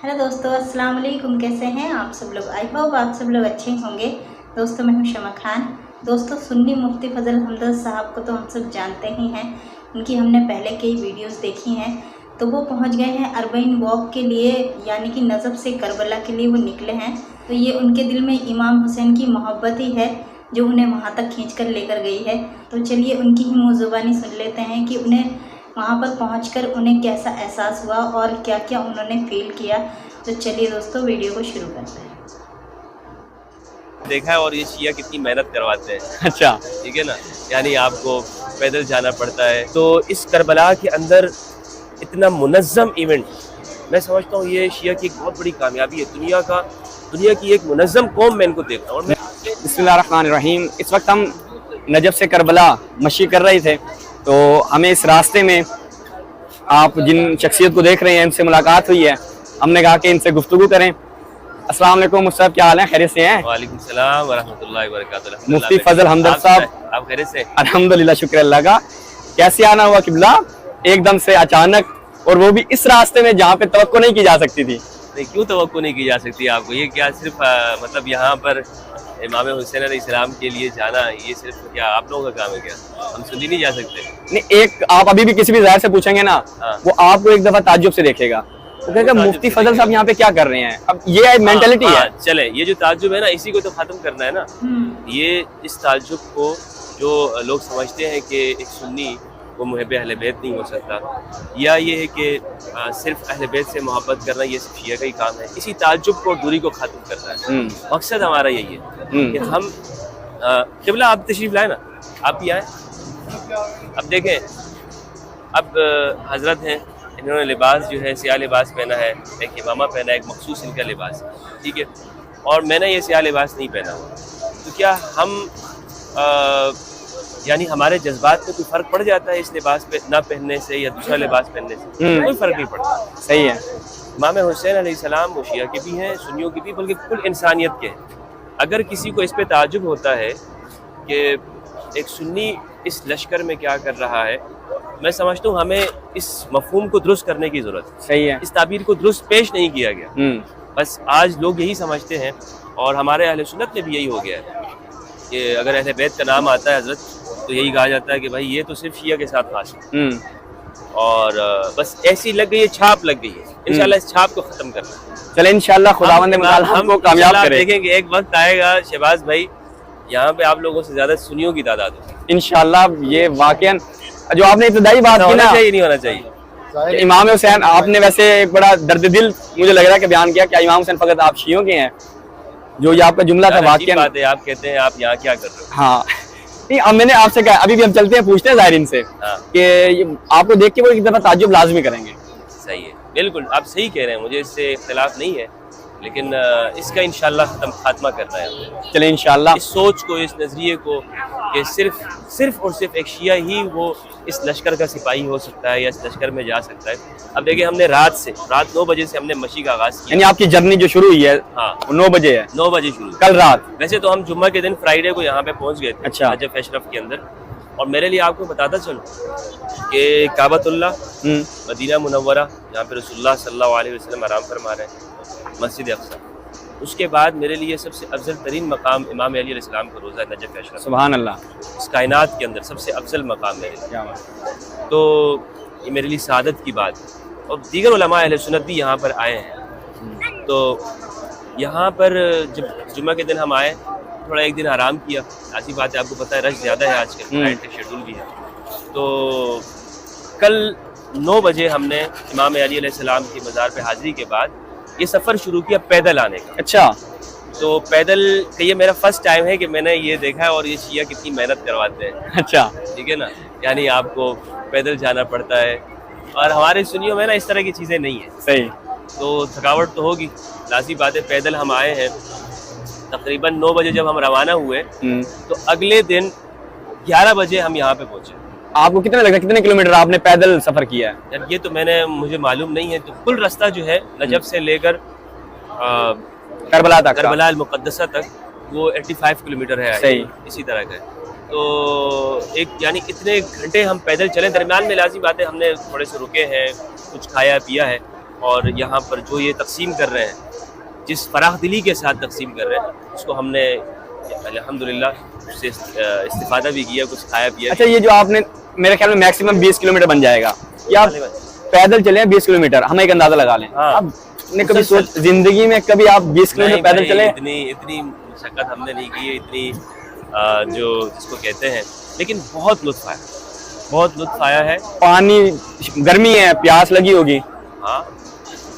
Hello दोस्तों, अस्सलाम वालेकुम। कैसे हैं आप सब लोग? आई होप आप सब लोग अच्छे होंगे। दोस्तों, मैं हूं शमा खान। दोस्तों, सुन्नी मुफ्ती फजल हमदर्द साहब को तो हम सब जानते ही हैं। उनकी हमने पहले कई वीडियोस देखी हैं। तो वो पहुंच गए हैं अरबईन वॉक के लिए, यानी कि नजफ़ से करबला के लिए वो निकले हैं। तो ये उनके दिल में इमाम हुसैन की मोहब्बत ही है जो उन्हें वहाँ तक खींच कर लेकर गई है। तो चलिए उनकी ही मुँह ज़ुबानी सुन लेते हैं कि उन्हें वहाँ पर पहुंचकर उन्हें कैसा एहसास हुआ और क्या क्या उन्होंने फील किया। तो चलिए दोस्तों, वीडियो को शुरू करते हैं। देखा है और ये शिया कितनी मेहनत करवाते हैं। अच्छा, ठीक है ना, यानी आपको पैदल जाना पड़ता है। तो इस करबला के अंदर इतना मुनज़्ज़म इवेंट, मैं समझता हूँ ये शिया की एक बहुत बड़ी कामयाबी है। दुनिया की एक मुनज़्ज़म कौम मैं इनको देखता हूँ। और मैं बिस्मिल्लाहिर्रहमानिर्रहीम। इस वक्त हम नजफ़ से करबला मशी कर रहे थे, तो हमें इस रास्ते में आप जिन शख्सियत को देख रहे हैं इनसे मुलाकात हुई है। हमने कहा कि इनसे गुफ्तगू करें। अस्सलाम वालेकुम मुफ्ती साहब, क्या हाल है? खैरियत से हैं? वालेकुम सलाम व रहमतुल्लाहि व बरकातुहू। मुफ्ती फजल हमदर्द साहब, आप खैरियत से? अल्हम्दुलिल्लाह, शुक्र अल्लाह का। कैसे आना हुआ किबला? एकदम से अचानक, और वो भी इस रास्ते में जहाँ पे तवक्को नहीं की जा सकती थी। नहीं, क्यों तवक्को नहीं की जा सकती आपको? ये क्या सिर्फ मतलब यहाँ पर इमाम हुसैन अलैहिस्सलाम के लिए जाना, ये सिर्फ क्या आप लोगों का काम है क्या? हम सुन्नी नहीं जा सकते? नहीं, एक आप अभी भी किसी भी ज़ाहिर से पूछेंगे ना, वो आपको एक दफा ताज्जुब से देखेगा, वो कहेगा मुफ्ती फजल साहब यहाँ पे क्या कर रहे हैं। अब ये मेंटालिटी है। चले, ये जो ताज्जुब है ना, इसी को तो खत्म करना है ना। ये इस ताज्जुब को जो लोग समझते हैं कि एक सुन्नी वो मुहब्बे अहले बैत नहीं हो सकता, या ये है कि सिर्फ अहले बैत से मोहब्बत करना ये सिर्फ शिया का ही काम है, इसी ताज्जुब को और दूरी को ख़त्म करना है। मकसद हमारा यही है कि हम क़िबला आप तशरीफ़ लाए ना, आप भी आए। अब देखें, अब हज़रत हैं, इन्होंने लिबास जो है सियाह लिबास पहना है, एक इमामा पहना है, एक मखसूस इनका लिबास है, ठीक है। और मैंने ये सियाह लिबास नहीं पहना हुआ, तो क्या हम यानी हमारे जज्बात में कोई फ़र्क पड़ जाता है इस लिबास पे ना पहनने से या दूसरा लिबास पहनने से? कोई फ़र्क नहीं पड़ता। सही है। इमाम हुसैन अलैहिस्सलाम वो शिया के भी हैं, सुन्नियों के भी, बल्कि कुल इंसानियत के हैं। अगर किसी को इस पे ताज्जुब होता है कि एक सुन्नी इस लश्कर में क्या कर रहा है, मैं समझता हूँ हमें इस मफ़हूम को दुरुस्त करने की ज़रूरत है। सही है। इस ताबीर को दुरुस्त पेश नहीं किया गया। बस आज लोग यही समझते हैं, और हमारे अहले सुन्नत में भी यही हो गया है कि अगर अहले बैत का नाम आता है हज़रत, तो यही कहा जाता है कि भाई ये तो सिर्फ शिया के साथ खास है। और बस ऐसी लग गई है, छाप लग गई है। इंशाल्लाह इस छाप को ख़त्म करना है। चले इंशाल्लाह खुदावंद मुताला हमको कामयाब करे। देखेंगे एक वक्त आएगा शहबाज भाई, यहाँ पे आप लोगों से ज़्यादा सुन्नियों की तादाद होगी इंशाल्लाह। ये वाकई जो आपने इब्तदाई बात की ना, चाहिए नहीं होना चाहिए। इमाम हुसैन, आपने वैसे एक बड़ा दर्द दिल मुझे लग रहा है कि बयान किया। क्या इमाम हुसैन फ़कत आप शियों के हैं? जो ये आपका जुमला था वाकई बात है। आप कहते हैं आप यहाँ क्या कर रहे हो? हाँ, नहीं, अब मैंने आपसे कहा, अभी भी हम चलते हैं, पूछते हैं ज़ाहिरीन से कि आपको देख के वो एक दफ़ा ताज्जुब लाजमी करेंगे। सही है, बिल्कुल आप सही कह रहे हैं, मुझे इससे इख्तिलाफ नहीं है, लेकिन इसका इंशाल्लाह खात्मा करना है। चले इंशाल्लाह। इस सोच को, इस नज़रिए को कि सिर्फ और सिर्फ एक शिया ही वो इस लश्कर का सिपाही हो सकता है या इस लश्कर में जा सकता है। अब देखिए, हमने रात 9 बजे से हमने मशी का आगाज़ किया। यानी आपकी जर्नी जो शुरू हुई है, हाँ, 9 बजे है। 9 बजे शुरू, कल रात। वैसे तो हम जुम्मा के दिन फ्राइडे को यहाँ पे पहुँच गए थे, अच्छा, नजफ़ अशरफ के अंदर। और मेरे लिए आपको बताता चलूँ कि काबतुल्लाह, मदीना मुनव्वरा, जहाँ पे रसूलुल्लाह सल्लल्लाहु अलैहि वसल्लम आराम फरमा रहे हैं, मस्जिद अक़सा, उसके बाद मेरे लिए सबसे अफजल तरीन मकाम इमाम अली अलैहिस्सलाम का रोज़ा नजफ़ अशरफ। सुभान अल्लाह। इस कायनात के अंदर सबसे अफजल मकाम मेरे लिए। तो ये मेरे लिए सादत की बात है। और दीगर उलमा अहले सुन्नत भी यहाँ पर आए हैं। तो यहाँ पर जब जुम्मा के दिन हम आए, थोड़ा एक दिन आराम किया। ऐसी बात है, आपको पता है रश ज़्यादा है आजकल, फ्लाइट का शेड्यूल भी है। तो कल 9 बजे हमने इमाम अली अलैहिस्सलाम की मज़ार पे हाज़िरी के बाद ये सफ़र शुरू किया पैदल आने का। अच्छा, तो पैदल का ये मेरा फर्स्ट टाइम है कि मैंने ये देखा है, और ये शिया कितनी मेहनत करवाते हैं। अच्छा, ठीक है ना, यानी आपको पैदल जाना पड़ता है, और हमारे सुन्नियों में ना इस तरह की चीज़ें नहीं है। सही, तो थकावट तो होगी, लाज़मी बात है। पैदल हम आए हैं, तकरीबन 9 बजे जब हम रवाना हुए, तो अगले दिन 11 बजे हम यहाँ पे पहुँचे। आपको कितना लगा, कितने किलोमीटर आपने पैदल सफ़र किया है? यार ये तो मुझे मालूम नहीं है। तो कुल रास्ता जो है नजफ़ से लेकर करबला तक, करबला अल मुक़द्दसा तक, वो 85 किलोमीटर है। सही, इसी तरह का। तो एक यानी इतने घंटे हम पैदल चले, दरमियान में लाज़मी बात है हमने थोड़े से रुके हैं, कुछ खाया पिया है, और यहाँ पर जो ये तकसीम कर रहे हैं, जिस फराख दिली के साथ तकसीम कर रहे हैं, उसको हमने अल्हम्दुलिल्लाह उससे इस्तिफादा भी किया, कुछ खाया पिया। अच्छा, ये जो आपने मेरे ख्याल में मैक्सिमम 20 किलोमीटर बन जाएगा, या आप पैदल चले हैं 20 किलोमीटर, हम एक अंदाजा लगा लें। हाँ। आपने कभी सोच जिंदगी में कभी आप 20 किलोमीटर पैदल चले? इतनी मशक्कत हमने नहीं की है, इतनी जो जिसको कहते हैं, लेकिन बहुत लुत्फ आया, बहुत लुत्फ आया है। पानी, गर्मी है, प्यास लगी होगी। हाँ,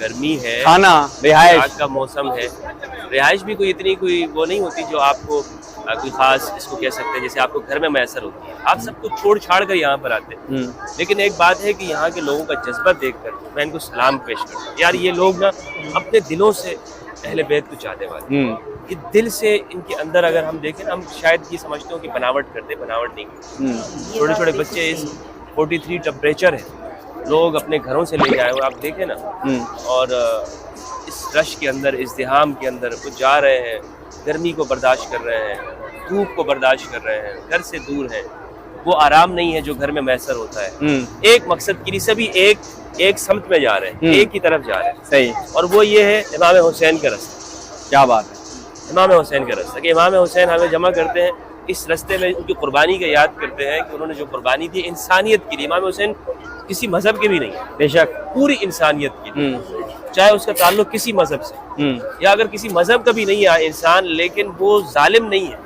गर्मी है, खाना, रिहाइश का मौसम है। रिहाइश भी कोई इतनी कोई वो नहीं होती जो आपको कोई खास इसको कह सकते हैं जैसे आपको घर में मैसर होती है। आप सब कुछ छोड़ छाड़ कर यहाँ पर आते हैं। लेकिन एक बात है कि यहाँ के लोगों का जज्बा देखकर मैं इनको सलाम पेश करता हूँ। यार ये लोग ना अपने दिलों से अहले बैत को चाहने वाले, ये दिल से इनके अंदर अगर हम देखें, हम शायद ये समझते हो कि बनावट करते, बनावट नहीं। छोटे छोटे बच्चे, इस 43 टेम्परेचर है, लोग अपने घरों से ले आए, आप देखें ना, और इस रश के अंदर, इज़्दिहाम के अंदर वो जा रहे हैं, गर्मी को बर्दाश्त कर रहे हैं, धूप को बर्दाश्त कर रहे हैं, घर से दूर हैं, वो आराम नहीं है जो घर में मैसर होता है। एक मकसद के लिए सभी एक समत में जा रहे हैं, एक की तरफ जा रहे हैं। सही। और वो ये है इमाम हुसैन का रास्ता। क्या बात है, इमाम हुसैन का रास्ता, कि इमाम हुसैन हमें जमा करते हैं इस रास्ते में, उनकी कुर्बानी का याद करते हैं कि उन्होंने जो कुर्बानी दी इंसानियत के लिए। इमाम हुसैन किसी मजहब के भी नहीं है, बेशक पूरी इंसानियत के लिए, चाहे उसका ताल्लुक किसी मजहब से, या अगर किसी मजहब का भी नहीं है इंसान, लेकिन वो जालिम नहीं है,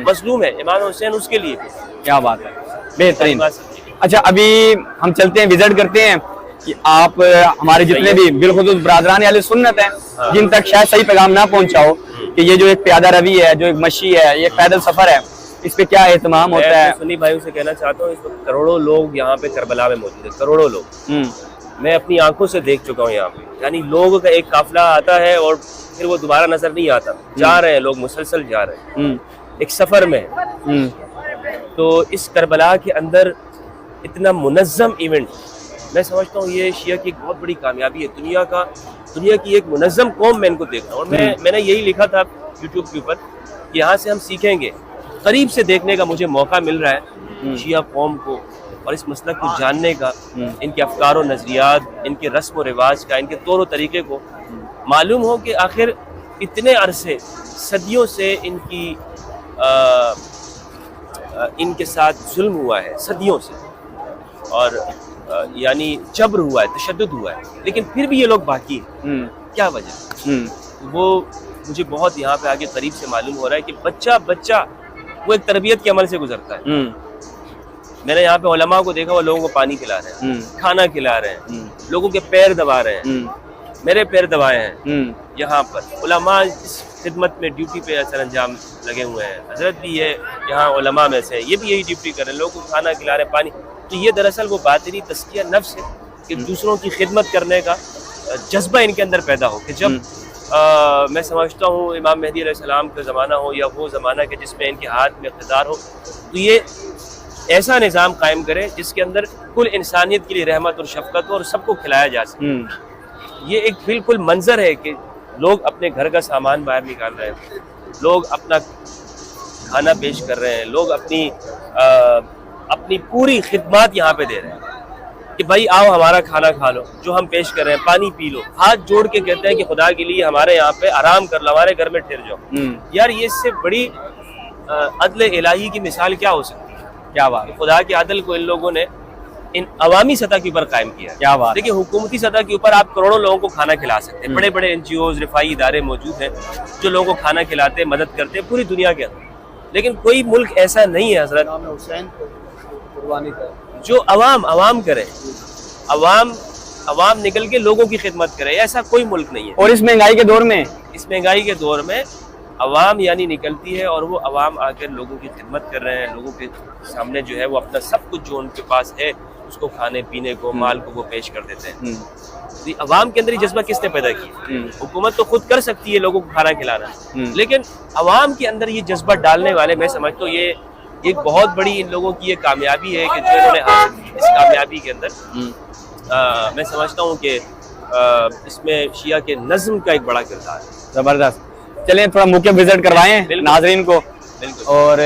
मजलूम है, इमाम हुसैन उसके लिए। क्या बात है, बेहतरीन। अच्छा, अभी हम चलते हैं, विजिट करते हैं कि आप हमारे जितने भी बिलखुसूस बरादरान अहले सुन्नत हैं, जिन तक शायद सही पैगाम ना पहुंचा हो, कि ये जो एक प्यादा रवी है, जो एक मशी है, ये पैदल सफर है, इस पे क्या एहतमाम होता है? सुन्नी भाइयों से कहना चाहता हूँ, इस वक्त करोड़ों लोग यहाँ पे करबला में मौजूद है, करोड़ों लोग। मैं अपनी आंखों से देख चुका हूँ यहाँ पे, यानी लोगों का एक काफिला आता है और फिर वो दोबारा नजर नहीं आता, जा रहे हैं लोग, मुसलसल जा रहे हैं, एक सफर में। तो इस करबला के अंदर इतना मुनज़्ज़म इवेंट, मैं समझता हूँ ये शिया की एक बहुत बड़ी कामयाबी है। दुनिया की एक मुनज़्ज़म कौम मैं इनको देख रहा हूँ। और मैंने यही लिखा था यूट्यूब के ऊपर कि यहाँ से हम सीखेंगे, करीब से देखने का मुझे मौका मिल रहा है शिया कौम को और इस मसलक को जानने का, इनके अफकार और नज़रियात, इनके रस्म व रिवाज का, इनके तौर तरीके को मालूम हो कि आखिर इतने अरसे, सदियों से इनके साथ जुल्म हुआ है, सदियों से, और यानी जबर हुआ है, तशद्दुद हुआ है, लेकिन फिर भी ये लोग बाकी हैं। क्या वजह? वो मुझे बहुत यहाँ पे आगे करीब से मालूम हो रहा है कि बच्चा वो एक तरबियत के अमल से गुजरता है। मैंने यहाँ पे उलमा को देखा, वो लोगों को पानी खिला रहे हैं, खाना खिला रहे हैं, लोगों के पैर दबा रहे हैं, मेरे पैर दबाए हैं यहाँ पर। उलमा इस खिदमत में ड्यूटी पे असर अंजाम लगे हुए हैं। हजरत भी है यहाँ उलमा में से, ये भी यही ड्यूटी कर रहे हैं, लोगों को खाना खिला रहे हैं, पानी। तो ये दरअसल वो बातिनी तस्किया नफ्स है कि दूसरों की खिदमत करने का जज्बा इनके अंदर पैदा हो। कि जब मैं समझता हूँ इमाम मेहदी अलैहिस्सलाम का ज़माना हो या वो ज़माना कि जिसमें इनके हाथ में इक़्तिदार हो, तो ये ऐसा निज़ाम कायम करे जिसके अंदर कुल इंसानियत के लिए रहमत और शफ़क़त हो और सबको खिलाया जा सके। ये एक बिल्कुल मंजर है कि लोग अपने घर का सामान बाहर निकाल रहे हैं, लोग अपना खाना पेश कर रहे हैं, लोग अपनी पूरी खिदमत यहाँ पे दे रहे हैं कि भाई आओ हमारा खाना खा लो, जो हम पेश कर रहे हैं, पानी पी लो, हाथ जोड़ के कहते हैं कि खुदा के लिए हमारे यहाँ पे आराम कर लो, हमारे घर में ठहर जाओ। यार ये इससे बड़ी अदल इलाही की मिसाल क्या हो सकती है? क्या बात है, खुदा के अदल को इन लोगों ने इन अवामी सतह के ऊपर कायम किया। क्या बात। देखिए, हुकूमती सतह के ऊपर आप करोड़ों लोगों को खाना खिला सकते हैं, बड़े बड़े NGOs, रिफाई इदारे मौजूद हैं जो लोगों को खाना खिलाते हैं, मदद करते हैं पूरी दुनिया के अंदर। लेकिन कोई मुल्क ऐसा नहीं है हजरत जो अवाम करे, अवाम निकल के लोगों की खिदमत करे, ऐसा कोई मुल्क नहीं है। और इस महंगाई के दौर में अवाम यानी निकलती है और वो अवाम आकर लोगों की खिदमत कर रहे हैं, लोगों के सामने जो है वो अपना सब कुछ जो उनके पास है उसको खाने पीने को, माल को वो पेश कर देते हैं। तो अवाम के अंदर ये जज्बा किसने पैदा किया? हुकूमत तो खुद कर सकती है लोगों को खाना खिलाना, लेकिन अवाम के अंदर ये जज्बा डालने वाले, मैं समझता हूँ ये एक बहुत बड़ी इन लोगों की ये कामयाबी है कि जो इन्होंने हासिल की। इस कामयाबी के अंदर मैं समझता हूँ कि इसमें शिया के नज़्म का एक बड़ा किरदार है। जबरदस्त। चलें थोड़ा मुख्य विजिट करवाएं नाजरीन को, बिल्कुल। और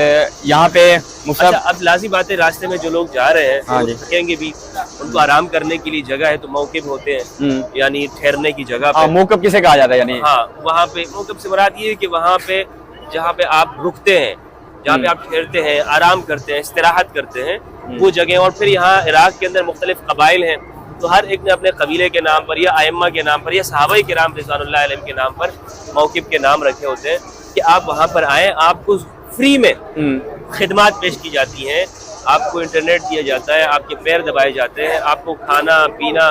यहाँ पे मुफ्त अब लाजी बात है, रास्ते में जो लोग जा रहे हैं हाँ वो जी। थकेंगे भी, उनको आराम करने के लिए जगह है तो मौक़िफ़ होते हैं, यानी ठहरने की जगह हाँ, पे। मौक़िफ़ किसे कहा जाता है यानी? हाँ, वहाँ पे मौक़िफ़ से मुराद ये है कि वहाँ पे जहाँ पे आप रुकते हैं, जहाँ पे आप ठहरते हैं, आराम करते हैं, इस्तिराहत करते हैं, वो जगह। और फिर यहाँ इराक़ के अंदर मुख्तलिफ़ क़बाइल हैं, तो हर एक ने अपने कबीले के नाम पर या अइम्मा के नाम पर या सहाबाए किराम रिज़वानुल्लाह अलैहिम के नाम पर मौक़िफ़ के नाम रखे होते हैं कि आप वहाँ पर आएँ, आपको फ्री में खिदमात पेश की जाती हैं, आपको इंटरनेट दिया जाता है, आपके पैर दबाए जाते हैं, आपको खाना पीना,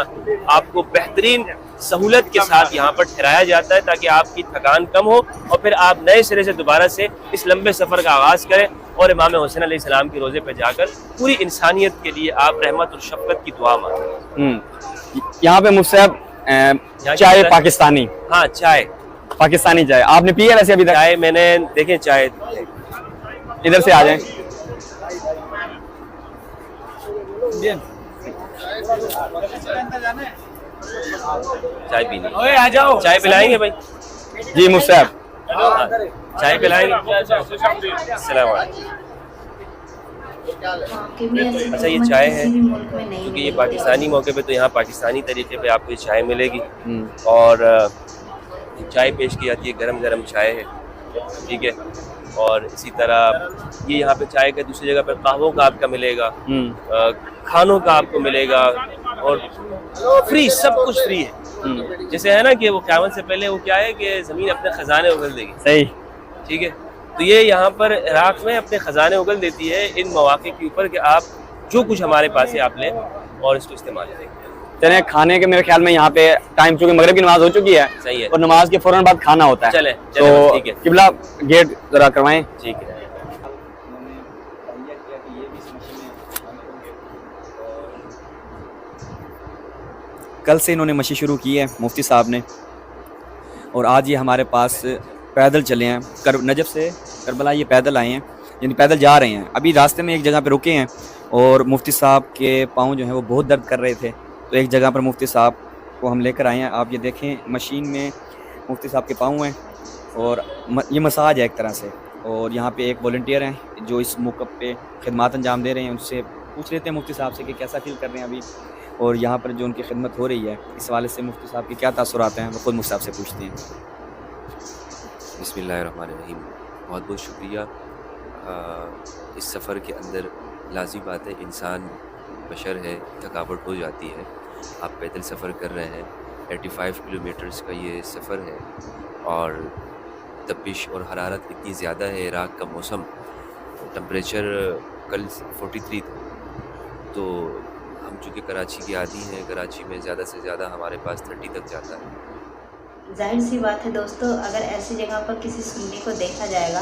आपको बेहतरीन सहूलत के साथ यहाँ पर ठहराया जाता है ताकि आपकी थकान कम हो और फिर आप नए सिरे से दोबारा से इस लंबे सफ़र का आगाज़ करें और इमाम हुसैन अलैहिस्सलाम के रोज़े पर जाकर पूरी इंसानियत के लिए आप रहमत और शफ़क़त की दुआ मांगें। यहाँ पे मुझसे चाय पाकिस्तानी, हाँ चाय पाकिस्तानी चाय आपने पी है वैसे अभी तक? चाय मैंने देखें, चाय इधर से आ जाएं। चाय पीनी, आ जाओ, चाय पिलाएंगे भाई? जी मुझसे चाय पिलाएंगे। अस्सलाम वालेकुम। अच्छा ये चाय है, क्योंकि ये पाकिस्तानी मौके पे तो यहाँ पाकिस्तानी तरीके पे आपको ये चाय मिलेगी और चाय पेश की जाती है, गरम गरम चाय है, ठीक है। और इसी तरह ये यहाँ पे चाय का दूसरी जगह पर कहवों का आपका मिलेगा, खानों का आपको मिलेगा और फ्री, सब कुछ फ्री है। जैसे है ना कि वो क़यामत से पहले वो क्या है कि ज़मीन अपने ख़जाने उगल देगी, सही, ठीक है। तो ये यहाँ पर इराक़ में अपने ख़जाने उगल देती है इन मौक़े के ऊपर कि आप जो कुछ हमारे पास है आप लें और इसको इस्तेमाल करें। चले खाने के मेरे ख्याल में यहाँ पे टाइम, चूँकि मगरिब की नमाज हो चुकी है, सही है, और नमाज के फ़ौरन बाद खाना होता है। चले तो ठीक है, किबला गेट जरा करवाएं। ठीक है। कल से इन्होंने मशी शुरू की है मुफ्ती साहब ने, और आज ये हमारे पास पैदल चले हैं नजफ़ से करबला, ये पैदल आए हैं, यानी पैदल जा रहे हैं। अभी रास्ते में एक जगह पे रुके हैं और मुफ्ती साहब के पाँव जो हैं वो बहुत दर्द कर रहे थे, तो एक जगह पर मुफ्ती साहब को हम लेकर आए हैं। आप ये देखें, मशीन में मुफ्ती साहब के पाँव हैं और ये मसाज है एक तरह से। और यहाँ पे एक वॉलंटियर हैं जो इस मौक़े पे खिदमत अंजाम दे रहे हैं, उनसे पूछ लेते हैं मुफ्ती साहब से कि कैसा फील कर रहे हैं अभी, और यहाँ पर जो उनकी खिदमत हो रही है इस वाले से मुफ्ती साहब के क्या तासुरात हैं, वो खुद मुफ्ती साहब से पूछते हैं। बिस्मिल्लाहिर्रहमानिर्रहीम। बहुत बहुत शुक्रिया। इस सफ़र के अंदर लाज़मी बात है, इंसान बशर है, थकावट हो जाती है। आप पैदल सफ़र कर रहे हैं, 85 किलोमीटर्स का ये सफ़र है और तपिश और हरारत इतनी ज़्यादा है। इराक़ का मौसम, टेम्परेचर कल 43 था, तो हम चूँकि कराची के आदी हैं, कराची में ज़्यादा से ज़्यादा हमारे पास 30 तक जाता है। जाहिर सी बात है दोस्तों, अगर ऐसी जगह पर किसी सुन्नी को देखा जाएगा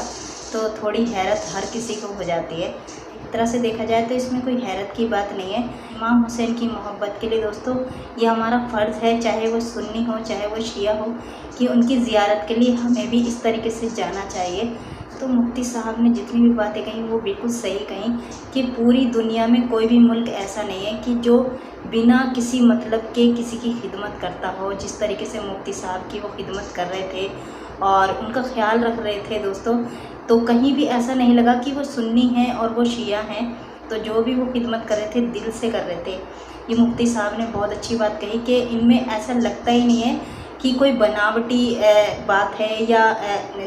तो थोड़ी हैरत हर किसी को हो जाती है। एक तरह से देखा जाए तो इसमें कोई हैरत की बात नहीं है। इमाम हुसैन की मोहब्बत के लिए दोस्तों ये हमारा फ़र्ज़ है, चाहे वो सुन्नी हो चाहे वो शिया हो, कि उनकी ज़ियारत के लिए हमें भी इस तरीके से जाना चाहिए। तो मुफ्ती साहब ने जितनी भी बातें कही वो बिल्कुल सही कहीं कि पूरी दुनिया में कोई भी मुल्क ऐसा नहीं है कि जो बिना किसी मतलब के किसी की खिदमत करता हो। जिस तरीके से मुफ्ती साहब की वो खिदमत कर रहे थे और उनका ख्याल रख रहे थे दोस्तों, तो कहीं भी ऐसा नहीं लगा कि वो सुन्नी हैं और वो शिया हैं। तो जो भी वो खिदमत कर रहे थे दिल से कर रहे थे। ये मुफ्ती साहब ने बहुत अच्छी बात कही कि इनमें ऐसा लगता ही नहीं है कि कोई बनावटी बात है या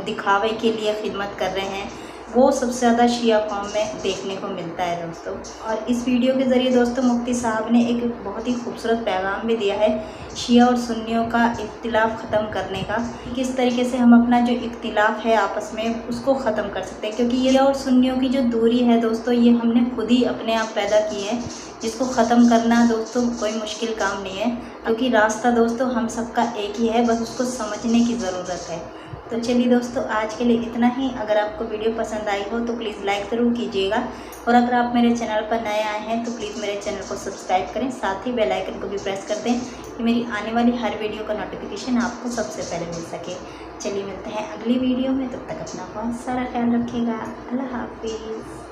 दिखावे के लिए खिदमत कर रहे हैं। वो सबसे ज़्यादा शिया कौम में देखने को मिलता है दोस्तों। और इस वीडियो के ज़रिए दोस्तों मुफ्ती साहब ने एक बहुत ही खूबसूरत पैगाम भी दिया है शिया और सुन्नियों का इख्तिलाफ ख़त्म करने का, किस तरीके से हम अपना जो इख्तिलाफ है आपस में उसको ख़त्म कर सकते हैं। क्योंकि ये और सुन्नियों की जो दूरी है दोस्तों, ये हमने खुद ही अपने आप पैदा की है, जिसको ख़त्म करना दोस्तों कोई मुश्किल काम नहीं है। क्योंकि रास्ता दोस्तों हम सबका एक ही है, बस उसको समझने की ज़रूरत है। तो चलिए दोस्तों आज के लिए इतना ही। अगर आपको वीडियो पसंद आई हो तो प्लीज़ लाइक ज़रूर कीजिएगा, और अगर आप मेरे चैनल पर नए आए हैं तो प्लीज़ मेरे चैनल को सब्सक्राइब करें, साथ ही बेल आइकन को भी प्रेस कर दें कि मेरी आने वाली हर वीडियो का नोटिफिकेशन आपको सबसे पहले मिल सके। चलिए मिलते हैं अगली वीडियो में, तब तक अपना बहुत सारा ख्याल रखिएगा। अल्लाह हाफिज़।